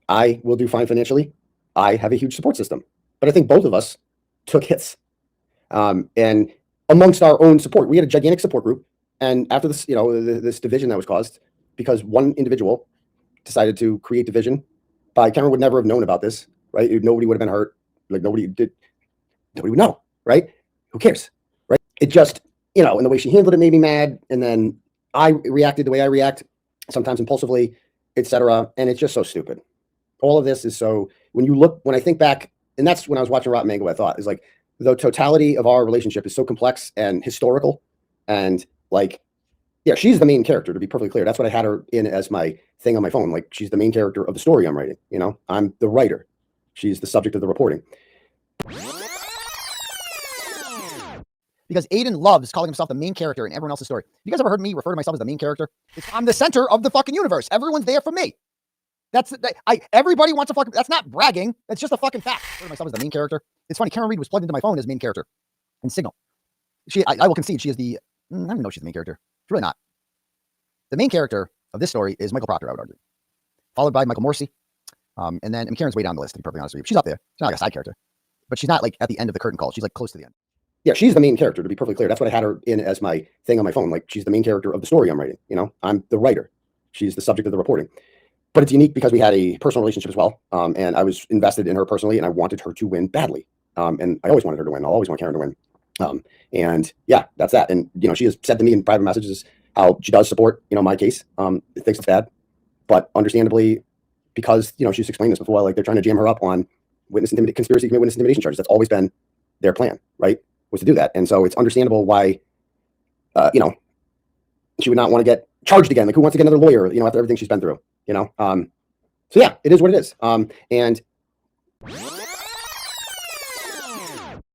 I will do fine financially. I have a huge support system. But I think both of us took hits. And amongst our own support, we had a gigantic support group. And after this, this division that was caused because one individual decided to create division, Cameron would never have known about this, right? Nobody would have been hurt. Like nobody would know, right? Who cares, right? It just, and the way she handled it made me mad. And then I reacted the way I react, sometimes impulsively, etc. And it's just so stupid. All of this is so, when I think back, and that's when I was watching Rotten Mango, I thought is like the totality of our relationship is so complex and historical. And like, yeah, she's the main character, to be perfectly clear. That's what I had her in as my thing on my phone. Like she's the main character of the story I'm writing. I'm the writer. She's the subject of the reporting. Because Aiden loves calling himself the main character in everyone else's story. You guys ever heard me refer to myself as the main character? I'm the center of the fucking universe. Everyone's there for me. Everybody wants to fucking, that's not bragging. That's just a fucking fact. I refer to myself as the main character. It's funny. Karen Reed was plugged into my phone as main character in Signal. I will concede she is the, I don't even know if she's the main character. She's really not. The main character of this story is Michael Proctor, I would argue. Followed by Michael Morrissey. And then Karen's way down the list, to be perfectly honest with you. She's up there. She's not like a side character. But she's not like at the end of the curtain call. She's like close to the end. Yeah, she's the main character, to be perfectly clear. That's what I had her in as my thing on my phone. Like she's the main character of the story I'm writing. I'm the writer. She's the subject of the reporting. But it's unique because we had a personal relationship as well. And I was invested in her personally, and I wanted her to win badly. And I always wanted her to win. I'll always want Karen to win. And yeah, that's that. And, she has said to me in private messages how she does support, my case. Thinks it's bad. But understandably, because, she's explained this before, like they're trying to jam her up on conspiracy to commit witness intimidation charges. That's always been their plan, right? Was to do that. And so it's understandable why, she would not want to get charged again. Like who wants to get another lawyer, after everything she's been through, So yeah, it is what it is. And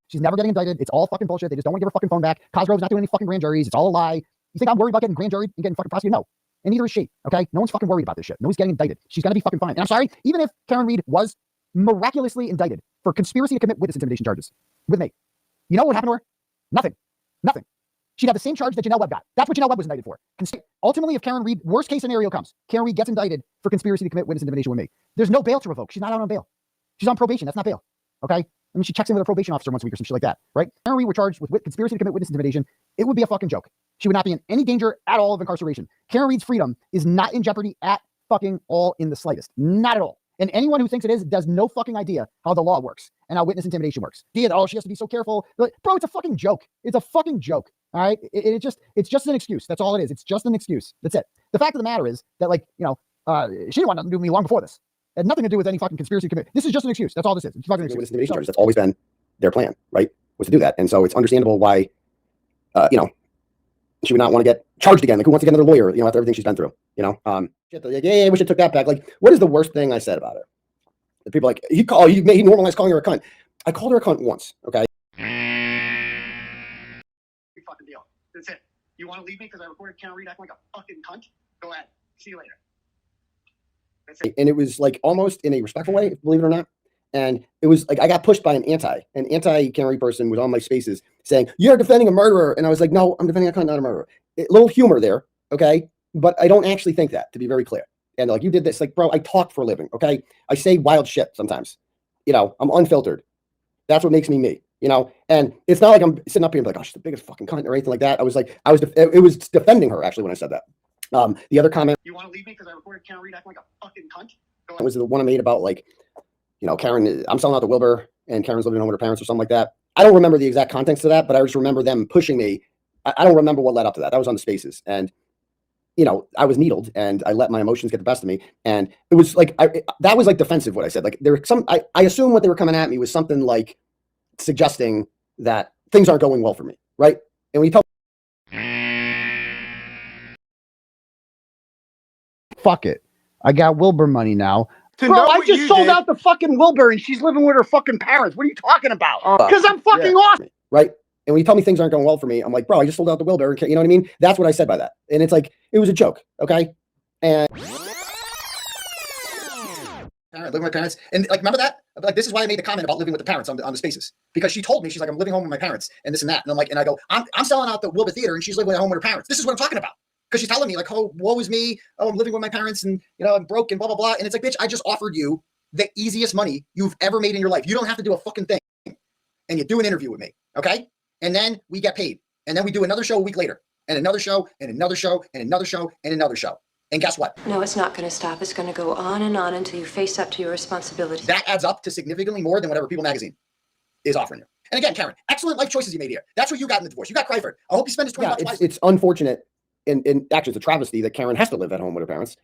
she's never getting indicted. It's all fucking bullshit. They just don't want to give her fucking phone back. Cosgrove's not doing any fucking grand juries. It's all a lie. You think I'm worried about getting grand jury and getting fucking prosecuted? No. And neither is she. Okay. No one's fucking worried about this shit. Nobody's getting indicted. She's gonna be fucking fine. And I'm sorry, even if Karen Reed was miraculously indicted for conspiracy to commit witness intimidation charges with me, you know what would happen to her? Nothing. She'd have the same charge that Janelle Webb got. That's what Janelle Webb was indicted for. Ultimately, if Karen Reed, worst case scenario comes, Karen Reed gets indicted for conspiracy to commit witness intimidation with me. There's no bail to revoke. She's not out on bail. She's on probation. That's not bail. Okay? I mean, she checks in with a probation officer once a week or some shit like that, right? Karen Reed were charged with conspiracy to commit witness intimidation. It would be a fucking joke. She would not be in any danger at all of incarceration. Karen Reed's freedom is not in jeopardy at fucking all in the slightest. Not at all. And anyone who thinks it is does no fucking idea how the law works and how witness intimidation works. She has to be so careful. Bro, it's a fucking joke. It's a fucking joke. All right. It's just an excuse. That's all it is. It's just an excuse. That's it. The fact of the matter is that, she didn't want nothing to do with me long before this. It had nothing to do with any fucking conspiracy commit. This is just an excuse. That's all this is. It's fucking excuse. Intimidation charges. That's always been their plan, right? Was to do that. And so it's understandable why, she would not want to get charged again. Like who wants to get another lawyer, after everything she's been through, yeah, I wish I took that back. Like, what is the worst thing I said about her? The people like, he normalized calling her a cunt. I called her a cunt once, okay? Big fucking deal. That's it. You want to leave me because I recorded Karen Reed acting like a fucking cunt? Go ahead. See you later. That's it. And it was like almost in a respectful way, believe it or not. And it was like I got pushed by an anti Karen Reed person was on my spaces saying, "You're defending a murderer." And I was like, "No, I'm defending a cunt, not a murderer." A little humor there, okay? But I don't actually think that, to be very clear. And like, you did this, like, bro, I talk for a living, okay? I say wild shit sometimes. I'm unfiltered. That's what makes me me, And it's not like I'm sitting up here and be like, "Oh, she's the biggest fucking cunt," or anything like that. It was defending her actually when I said that. The other comment. You want to leave me because I recorded Karen Reed acting like a fucking cunt? It was the one I made about like, Karen, I'm selling out the Wilbur and Karen's living home with her parents or something like that. I don't remember the exact context of that, but I just remember them pushing me. I don't remember what led up to that. That was on the spaces. And, I was needled and I let my emotions get the best of me. And it was like, that was like defensive what I said. Like there were I assume what they were coming at me was something like suggesting that things aren't going well for me. Right. And when you tell fuck it. I got Wilbur money now. Bro, I just sold out the fucking Wilbur and she's living with her fucking parents. What are you talking about? Because I'm fucking awesome. Right. And when you tell me things aren't going well for me, I'm like, bro, I just sold out the Wilbur. You know what I mean? That's what I said by that. And it's like, it was a joke. Okay. And living with my parents. And like, remember that? Like, this is why I made the comment about living with the parents on the spaces, because she told me, she's like, "I'm living home with my parents and this and that." And I'm like, and I go, I'm selling out the Wilbur Theater and she's living at home with her parents. This is what I'm talking about. because she's telling me like, oh, woe is me. Oh, I'm living with my parents and, you know, I'm broke and blah, blah, blah. And it's like, bitch, I just offered you the easiest money you've ever made in your life. You don't have to do a fucking thing. And you do an interview with me, okay? And then we get paid. And then we do another show a week later, and another show, and another show, and another show, and another show. And guess what? No, it's not going to stop. It's going to go on and on until you face up to your responsibilities. That adds up to significantly more than whatever People Magazine is offering you. And again, Karen, excellent life choices you made here. That's what you got in the divorce. You got Kryford. I hope you spend his 20 bucks wisely. It's unfortunate, and actually it's a travesty that Karen has to live at home with her parents,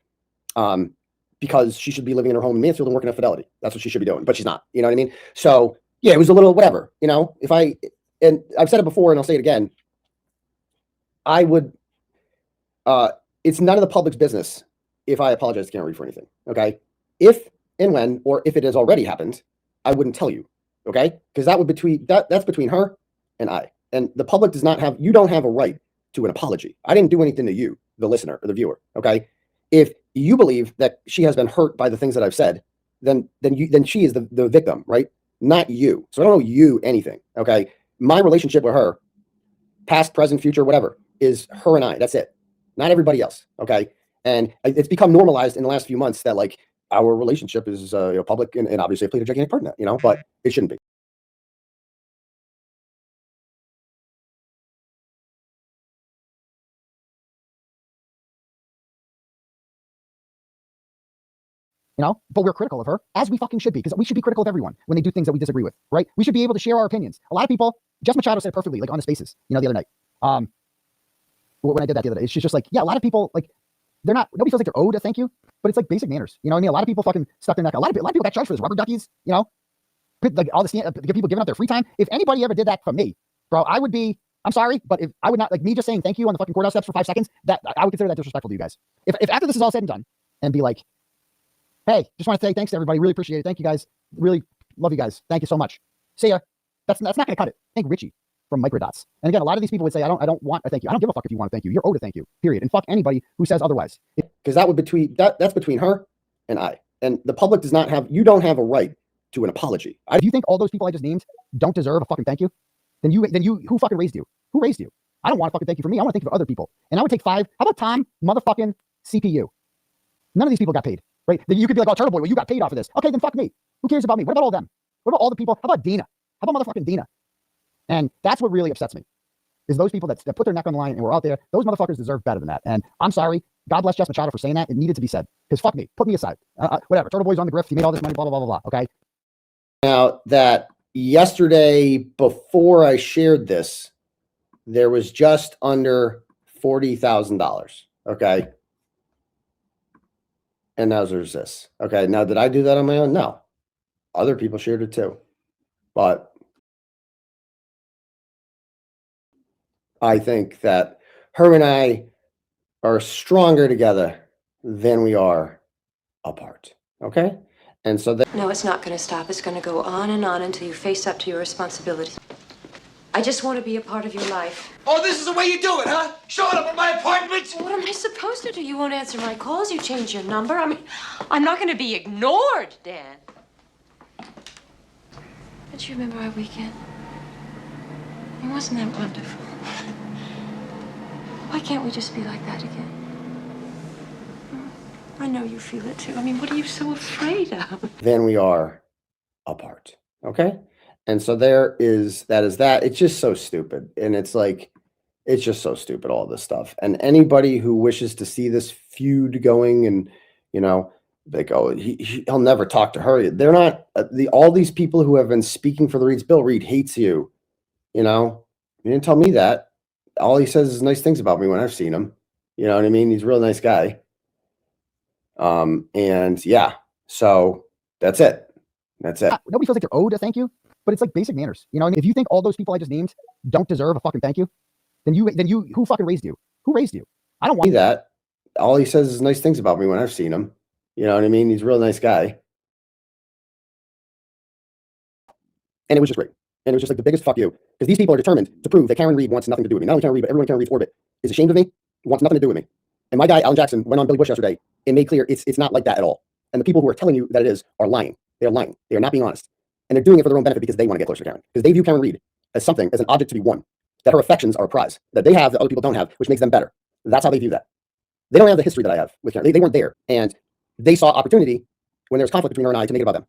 because she should be living in her home in Mansfield and working at Fidelity. That's what she should be doing, but she's not. You know what I mean? So yeah, it was a little whatever. You know, and I've said it before and I'll say it again. I would. It's none of the public's business if I apologize to Karen Reed for anything. Okay, if and when, or if it has already happened, I wouldn't tell you. Okay, because that's between her and I. And the public does not have. You don't have a right to an apology. I didn't do anything to you, the listener or the viewer. Okay, if you believe that she has been hurt by the things that I've said, then she is the victim, right? Not you. So I don't owe you anything. Okay, my relationship with her, past, present, future, whatever, is her and I. That's it. Not everybody else. Okay, and it's become normalized in the last few months that like our relationship is public, and obviously I played a gigantic part in that, but it shouldn't be. But we're critical of her, as we fucking should be, because we should be critical of everyone when they do things that we disagree with, right? We should be able to share our opinions. A lot of people, Jess Machado said it perfectly, like on the Spaces, the other night. When I did that the other day, she's just like, yeah, a lot of people, like, nobody feels like they're owed a thank you, but it's like basic manners. You know what I mean? A lot of people fucking stuck their neck. A lot of people got charged for this, rubber duckies, like all the people giving up their free time. If anybody ever did that for me, bro, I'm sorry, but if I would not, like me just saying thank you on the fucking courthouse steps for 5 seconds, that I would consider that disrespectful to you guys. If after this is all said and done, and be like, hey, just want to say thanks to everybody. Really appreciate it. Thank you guys. Really love you guys. Thank you so much. See ya. That's not going to cut it. Thank Richie from Microdots. And again, a lot of these people would say, I don't want a thank you. I don't give a fuck if you want a thank you. You're owed a thank you, period. And fuck anybody who says otherwise. Because that's between her and I. And the public does not have, you don't have a right to an apology. If you think all those people I just named don't deserve a fucking thank you, then who fucking raised you? Who raised you? I don't want a fucking thank you for me. I want to thank you for other people. And I would take 5. How about Tom motherfucking CPU? None of these people got paid, right? Then you could be like, oh, Turtle Boy, well, you got paid off of this. Okay, then fuck me. Who cares about me? What about all of them? What about all the people? How about Dina? How about motherfucking Dina? And that's what really upsets me, is those people that put their neck on the line and were out there. Those motherfuckers deserve better than that. And I'm sorry. God bless Jess Machado for saying that. It needed to be said. Because fuck me. Put me aside. Whatever. Turtle Boy's on the grift. He made all this money, blah, blah, blah, blah, blah. Okay? Now, that yesterday, before I shared this, there was just under $40,000. Okay? And now there's this. Okay, now did I do that on my own? No. Other people shared it too. But I think that her and I are stronger together than we are apart. Okay? And so that. No, it's not going to stop. It's going to go on and on until you face up to your responsibilities. I just want to be a part of your life. Oh, this is the way you do it, huh? Showing up at my apartment? What am I supposed to do? You won't answer my calls. You change your number. I mean, I'm not going to be ignored, Dan. Don't you remember our weekend? It wasn't that wonderful. Why can't we just be like that again? I know you feel it too. I mean, what are you so afraid of? Than we are apart. Okay? And so that is that. It's just so stupid. And it's like, it's just so stupid, all this stuff. And anybody who wishes to see this feud going and, they go, he'll never talk to her. They're not, all these people who have been speaking for the Reeds, Bill Reed hates you. You didn't tell me that. All he says is nice things about me when I've seen him. You know what I mean? He's a real nice guy. And yeah, so that's it. Nobody feels like they're owed a thank you, but it's like basic manners. You know what I mean? If you think all those people I just named don't deserve a fucking thank you, then who fucking raised you? Who raised you? I don't want that. All he says is nice things about me when I've seen him. You know what I mean? He's a real nice guy. And it was just great. And it was just like the biggest fuck you. Because these people are determined to prove that Karen Reed wants nothing to do with me. Not only Karen Reed, but everyone in Karen Reed's orbit is ashamed of me, wants nothing to do with me. And my guy, Alan Jackson, went on Billy Bush yesterday and made clear it's not like that at all. And the people who are telling you that it is are lying. They are lying. They are not being honest. And they're doing it for their own benefit because they want to get closer to Karen. Because they view Karen Reed as something, as an object to be won. That her affections are a prize that they have that other people don't have, which makes them better. That's how they view that. They don't have the history that I have with Karen. They weren't there. And they saw opportunity when there was conflict between her and I to make it about them.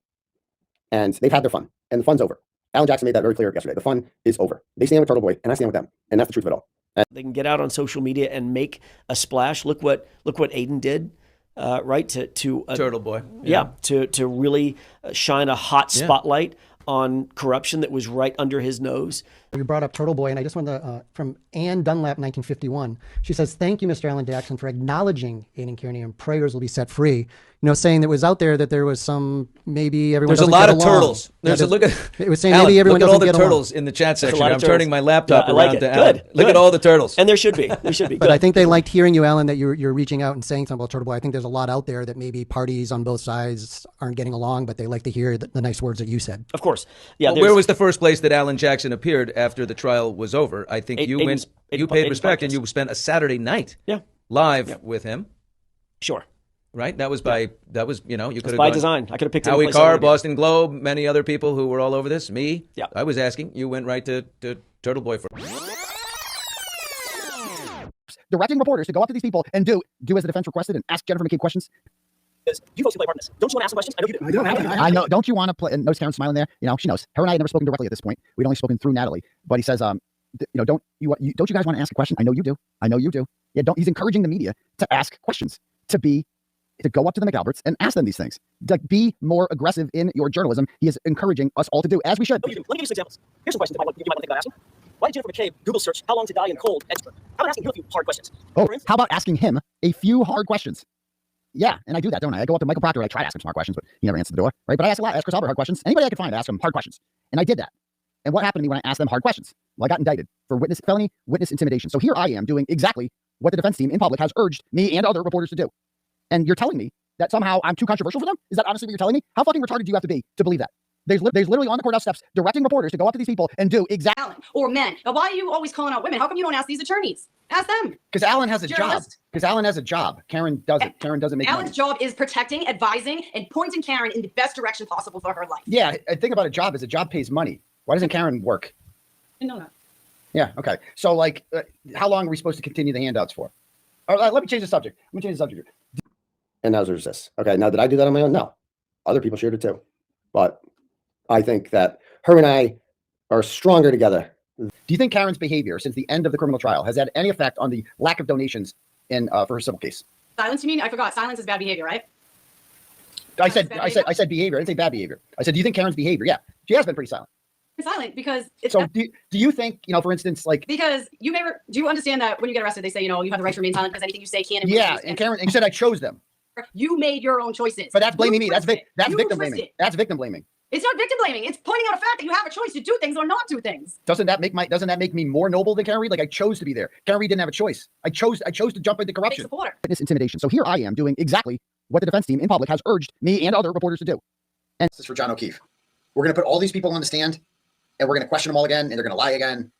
And they've had their fun. And the fun's over. Alan Jackson made that very clear yesterday. The fun is over. They stand with Turtle Boy, and I stand with them. And that's the truth of it all. They can get out on social media and make a splash. Look what Aiden did, right? To Turtle Boy. Yeah. To really shine a hot spotlight on corruption that was right under his nose. You brought up Turtle Boy, and I just wanted to, from Anne Dunlap, 1951. She says, "Thank you, Mr. Alan Jackson, for acknowledging Aiden Kearney, and prayers will be set free." You know, saying that it was out there that there was some, maybe everyone There's a doesn't lot get of along. turtles. There's a look at it was saying Alan, maybe everyone look at all doesn't the get along. turtles in the chat section. lot of I'm turtles. turning my laptop I like around it. to Alan. Good. Look at all the turtles. And there should be. There should be. But Good. I think they liked hearing you, Alan, that you're reaching out and saying something about Turtle Boy. I think there's a lot out there that maybe parties on both sides aren't getting along, but they like to hear the nice words that you said. Of course. Yeah. Well, where was the first place that Alan Jackson appeared after the trial was over? I think you went. You paid respect, and you spent a Saturday night live with him. Sure. Right? That was you know, you could have by gone, design. I could have picked Howie any place Carr, I Boston Globe, many other people who were all over this. Me. Yeah. I was asking. You went right to Turtle Boy for. Directing reporters to go up to these people and do as the defense requested and ask Jennifer McCabe questions. Do you folks play part in this? Don't you want to ask some questions? I know you do. I know. Don't you want to play? And notice Karen's smiling there. You know, she knows. Her and I had never spoken directly at this point. We'd only spoken through Natalie. But he says, you know, don't you guys want to ask a question? I know you do. I know you do. Yeah. He's encouraging the media to ask questions, to go up to the McAlberts and ask them these things, to be more aggressive in your journalism. He is encouraging us all to do, as we should. Let me give you some examples. Here's some questions you might want to think about asking. Why did Jennifer McCabe Google search how long to die in cold? How about asking you a few hard questions? Oh, how about asking him a few hard questions? Yeah, and I do that, don't I? I go up to Michael Proctor, I try to ask him smart questions, but he never answers the door, right? But I ask a lot, ask Chris Albert hard questions. Anybody I could find, I ask him hard questions. And I did that. And what happened to me when I asked them hard questions? Well, I got indicted for felony witness intimidation. So here I am doing exactly what the defense team in public has urged me and other reporters to do. And you're telling me that somehow I'm too controversial for them? Is that honestly what you're telling me? How fucking retarded do you have to be to believe that? There's literally on the courthouse steps directing reporters to go up to these people and do exactly. Or men. Now, why are you always calling out women? How come you don't ask these attorneys? Ask them. Because Alan has a job. Journalist. Because Alan has a job. Karen doesn't. Karen doesn't make Alan's money. job is protecting, advising, and pointing Karen in the best direction possible for her life. Yeah, I think about a job is a job pays money. Why doesn't Karen work? I know that. Yeah, okay. So, like, how long are we supposed to continue the handouts for? Or, let me change the subject. Let me change the subject. And now there's this. Okay, now did I do that on my own? No. Other people shared it too. But I think that her and I are stronger together. Do you think Karen's behavior since the end of the criminal trial has had any effect on the lack of donations for her civil case? Silence, you mean? I forgot. Silence is bad behavior, right? I said behavior. I didn't say bad behavior. I said, do you think Karen's behavior? Yeah, she has been pretty silent. Silent because it's so. Do you think, you know, for instance, like, because you never do you understand that when you get arrested, they say, you know, you have the right to remain silent because anything you say can. Yeah, and Karen, and you said I chose them. You made your own choices. But that's blaming me. That's victim blaming. It. That's victim blaming. It's not victim blaming. It's pointing out a fact that you have a choice to do things or not do things. Doesn't that make me more noble than Karen Reed? Like, I chose to be there. Karen Reed didn't have a choice. I chose to jump into corruption. Witness intimidation. So here I am doing exactly what the defense team in public has urged me and other reporters to do. And this is for John O'Keefe. We're going to put all these people on the stand, and we're going to question them all again, and they're going to lie again,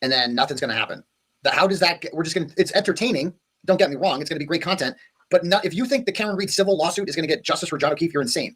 and then nothing's going to happen. How does that get? We're just going to. It's entertaining. Don't get me wrong. It's going to be great content. But not, if you think the Karen Reed civil lawsuit is going to get justice for John O'Keefe, you're insane.